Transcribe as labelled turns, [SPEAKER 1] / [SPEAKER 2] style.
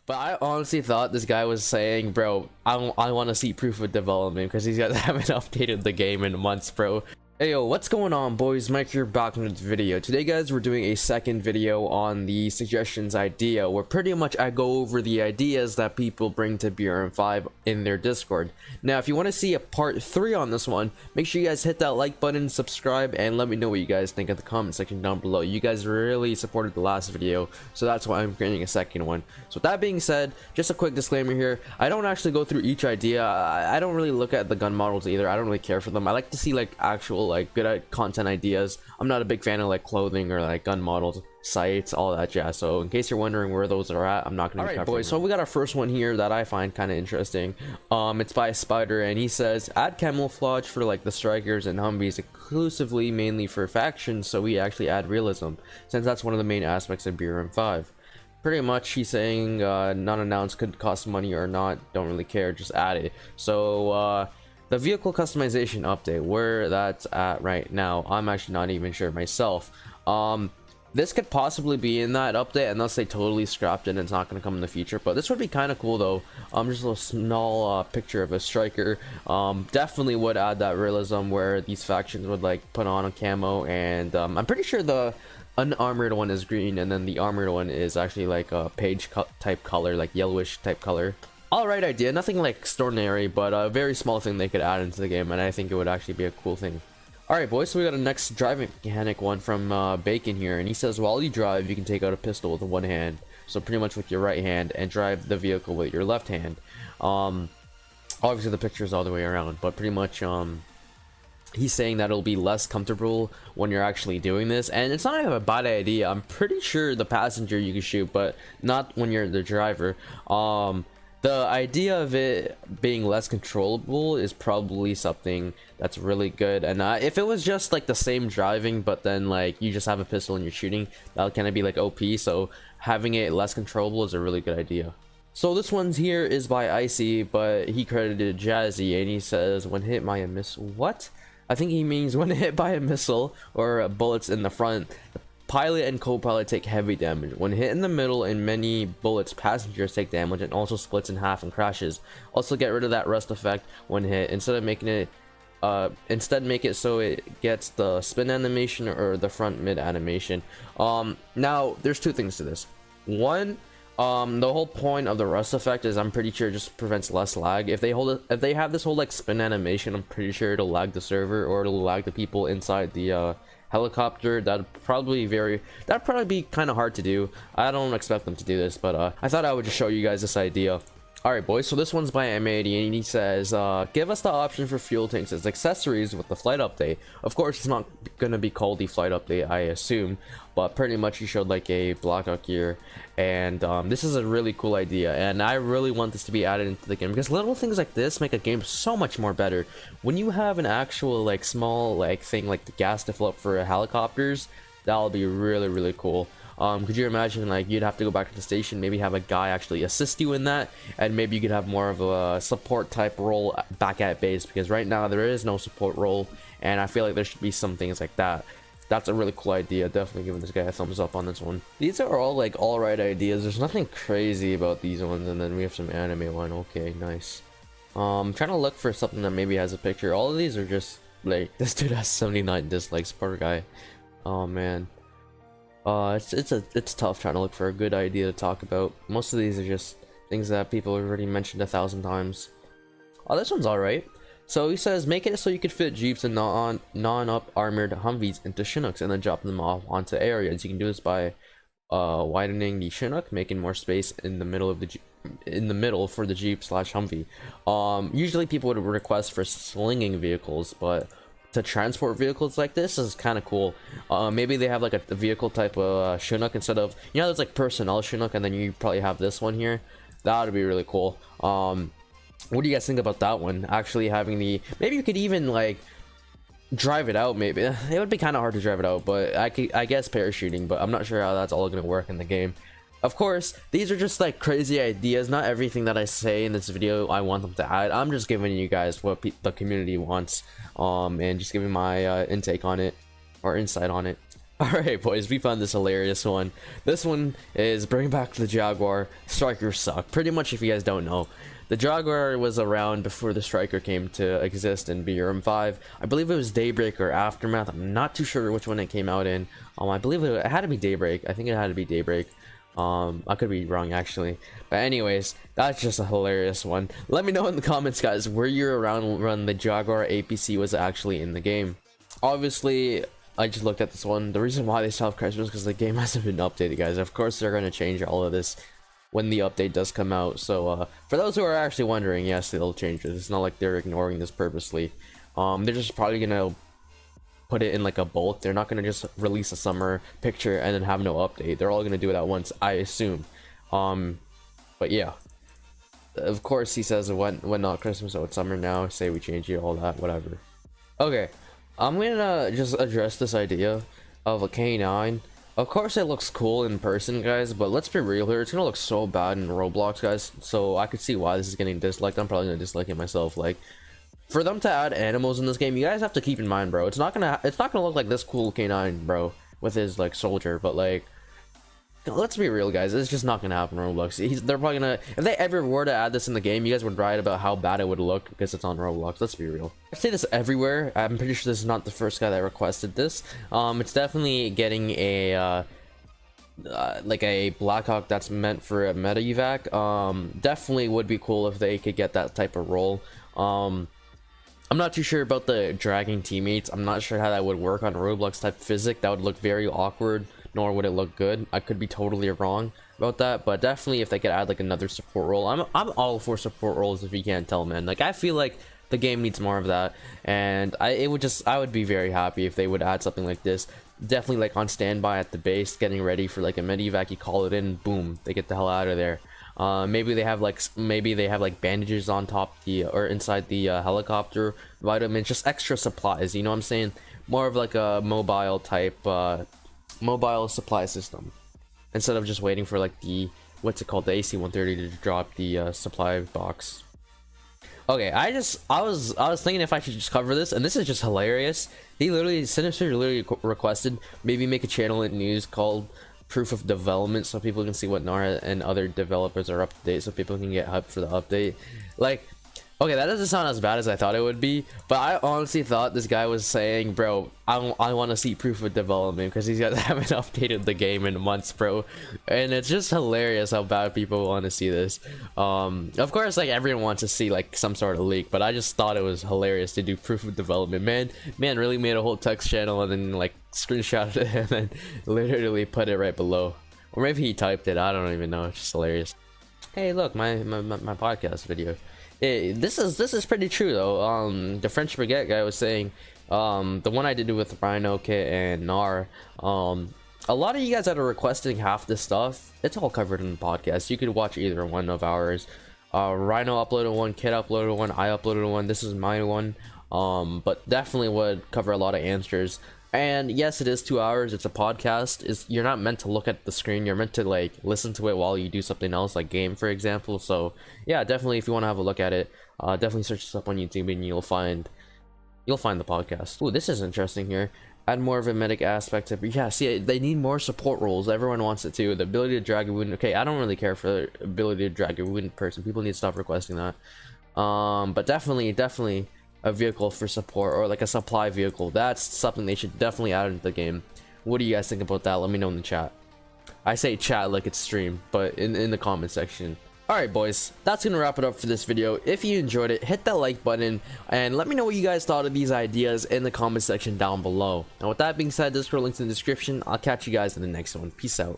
[SPEAKER 1] But I honestly thought this guy was saying, bro, I want to see proof of development because these guys haven't updated the game in months, bro. Hey yo, what's going on, boys? Mike here, back in the video. Today, guys, we're doing a second video on the suggestions idea, where pretty much I go over the ideas that people bring to BRM5 in their Discord. Now, if you want to see a part 3 on this one, make sure you guys hit that like button, subscribe, and let me know what you guys think in the comment section down below. You guys really supported the last video, so that's why I'm creating a second one. So with that being said, just a quick disclaimer here. I don't actually go through each idea. I don't really look at the gun models either. I don't really care for them. I like to see like actual like good content ideas. I'm not a big fan of like clothing or like gun models sites, all that jazz. So in case you're wondering where those are at, I'm not gonna be covering boys them. So we got our first one here that I find kind of interesting. It's by Spider, and he says add camouflage for like the strikers and Humvees exclusively, mainly for factions, so we actually add realism, since that's one of the main aspects of BRM5. Pretty much he's saying not announced, could cost money or not, don't really care, just add it. So the vehicle customization update, where that's at right now, I'm actually not even sure myself. This could possibly be in that update unless they totally scrapped it and it's not going to come in the future, but this would be kind of cool though. Just a little small picture of a striker. Definitely would add that realism where these factions would like put on a camo, and I'm pretty sure the unarmored one is green and then the armored one is actually like a page type color, like yellowish type color. Alright idea, nothing like extraordinary, but a very small thing they could add into the game, and I think it would actually be a cool thing. Alright boys, so we got a next driving mechanic one from Bacon here, and he says while you drive you can take out a pistol with one hand, so pretty much with your right hand, and drive the vehicle with your left hand. Obviously the picture is all the way around, but pretty much he's saying that it'll be less comfortable when you're actually doing this, and it's not even a bad idea. I'm pretty sure the passenger you can shoot, but not when you're the driver. The idea of it being less controllable is probably something that's really good, and if it was just like the same driving but then like you just have a pistol and you're shooting, that would kind of be like OP, so having it less controllable is a really good idea. So this one's here is by Icy, but he credited Jazzy, and he says when hit by a missile, what? I think he means when hit by a missile or bullets in the front, pilot and co-pilot take heavy damage. When hit in the middle and many bullets, passengers take damage and also splits in half and crashes. Also get rid of that rust effect when hit. Instead make it so it gets the spin animation or the front mid animation. Now there's two things to this. One, the whole point of the rust effect is I'm pretty sure it just prevents less lag. If they have this whole like spin animation, I'm pretty sure it'll lag the server or it'll lag the people inside the helicopter. That'd probably be kind of hard to do. I don't expect them to do this, but I thought I would just show you guys this idea. Alright boys, so this one's by M80, and he says give us the option for fuel tanks as accessories with the flight update. Of course it's not gonna be called the flight update, I assume, but pretty much he showed like a Blackhawk here, and this is a really cool idea, and I really want this to be added into the game because little things like this make a game so much more better. When you have an actual like small like thing like the gas to fill up for helicopters, that'll be really cool. Could you imagine like you'd have to go back to the station, maybe have a guy actually assist you in that, and maybe you could have more of a support type role back at base, because right now there is no support role, and I feel like there should be some things like that. That's a really cool idea. Definitely giving this guy a thumbs up on this one. These are all like alright ideas. There's nothing crazy about these ones, and then we have some anime one. Okay, nice. Trying to look for something that maybe has a picture. All of these are just like this dude has 79 dislikes, poor guy. Oh man. It's tough trying to look for a good idea to talk about. Most of these are just things that people have already mentioned 1,000 times. Oh, this one's alright. So he says make it so you could fit Jeeps and non-up armored Humvees into Chinooks and then drop them off onto areas. You can do this by widening the Chinook, making more space in the middle of the for the Jeep / Humvee. Usually people would request for slinging vehicles, but to transport vehicles like this is kind of cool. Maybe they have like a vehicle type of Chinook instead of, you know, there's like personnel Chinook, and then you probably have this one here. That would be really cool. What do you guys think about that one? Actually having the, maybe you could even like drive it out. Maybe it would be kind of hard to drive it out, but I guess parachuting, but I'm not sure how that's all gonna work in the game. Of course, these are just like crazy ideas. Not everything that I say in this video I want them to add. I'm just giving you guys what the community wants, and just giving my intake on it, or insight on it. Alright boys, we found this hilarious one. This one is bring back the Jaguar Striker suck. Pretty much, if you guys don't know, the Jaguar was around before the Striker came to exist in BRM 5. I believe it was Daybreak or Aftermath. I'm not too sure which one it came out in. I believe it had to be Daybreak. I think it had to be Daybreak. I could be wrong actually. But anyways, that's just a hilarious one. Let me know in the comments, guys, were you around when the Jaguar APC was actually in the game? Obviously, I just looked at this one. The reason why they still have Christmas is because the game hasn't been updated, guys. Of course, they're going to change all of this when the update does come out. So, for those who are actually wondering, yes, they'll change it. It's not like they're ignoring this purposely. They're just probably going to put it in like a bulk. They're not going to just release a summer picture and then have no update. They're all going to do it at once, I assume. But yeah. Of course, he says when not Christmas, so it's summer now. Say we change it, all that, whatever. Okay. I'm gonna just address this idea of a K9. Of course it looks cool in person, guys, but let's be real here, it's gonna look so bad in Roblox, guys. So I could see why this is getting disliked. I'm probably gonna dislike it myself. Like, for them to add animals in this game, you guys have to keep in mind, bro, it's not gonna look like this cool K9, bro, with his like soldier. But like, let's be real, guys, it's just not gonna happen in Roblox. They're probably gonna, if they ever were to add this in the game, you guys would write about how bad it would look because it's on Roblox. Let's be real. I say this everywhere. I'm pretty sure this is not the first guy that requested this. It's definitely getting a like a Blackhawk that's meant for a meta evac. Definitely would be cool if they could get that type of role. I'm not too sure about the dragging teammates. I'm not sure how that would work on Roblox type physics. That would look very awkward, nor would it look good. I could be totally wrong about that, but definitely if they could add like another support role. I'm all for support roles, if you can't tell, man. Like, I feel like the game needs more of that, and I would be very happy if they would add something like this. Definitely like on standby at the base, getting ready for like a medevac. You call it in, boom, they get the hell out of there. Maybe they have like bandages on top the or inside the helicopter, vitamins, just extra supplies, you know what I'm saying? More of like a mobile type mobile supply system, instead of just waiting for like the, what's it called, the AC-130 to drop the supply box. Okay, I was thinking if I should just cover this, and this is just hilarious. He literally, Sinister literally requested maybe make a channel in news called Proof of Development, so people can see what Nara and other developers are up to date, so people can get hyped for the update. Like, okay, that doesn't sound as bad as I thought it would be, but I honestly thought this guy was saying, bro, I want to see proof of development because these guys haven't updated the game in months, bro. And it's just hilarious how bad people want to see this. Of course, like, everyone wants to see like some sort of leak, but I just thought it was hilarious to do proof of development. Man really made a whole text channel and then like screenshotted it and then literally put it right below. Or maybe he typed it, I don't even know. It's just hilarious. Hey, look, my podcast video. Hey, this is pretty true though. The French Baguette guy was saying, the one I did with Rhino, Kit, and Nar, a lot of you guys that are requesting half this stuff, it's all covered in the podcast. You could watch either one of ours. Rhino uploaded one, Kit uploaded one, I uploaded one, this is my one. But definitely would cover a lot of answers. And yes, it is 2 hours. It's a podcast. You're not meant to look at the screen. You're meant to like listen to it while you do something else, like game, for example. So yeah, definitely if you want to have a look at it, definitely search this up on YouTube and you'll find the podcast. Ooh, this is interesting here. Add more of a medic aspect of, yeah, see, they need more support roles. Everyone wants it too. The ability to drag a wound. Okay, I don't really care for the ability to drag a wounded person. People need to stop requesting that. But definitely a vehicle for support, or like a supply vehicle. That's something they should definitely add into the game. What do you guys think about that? Let me know in the chat. I say chat like it's stream, but in the comment section. Alright boys, that's gonna wrap it up for this video. If you enjoyed it, hit that like button and let me know what you guys thought of these ideas in the comment section down below. And with that being said, Discord links in the description. I'll catch you guys in the next one. Peace out.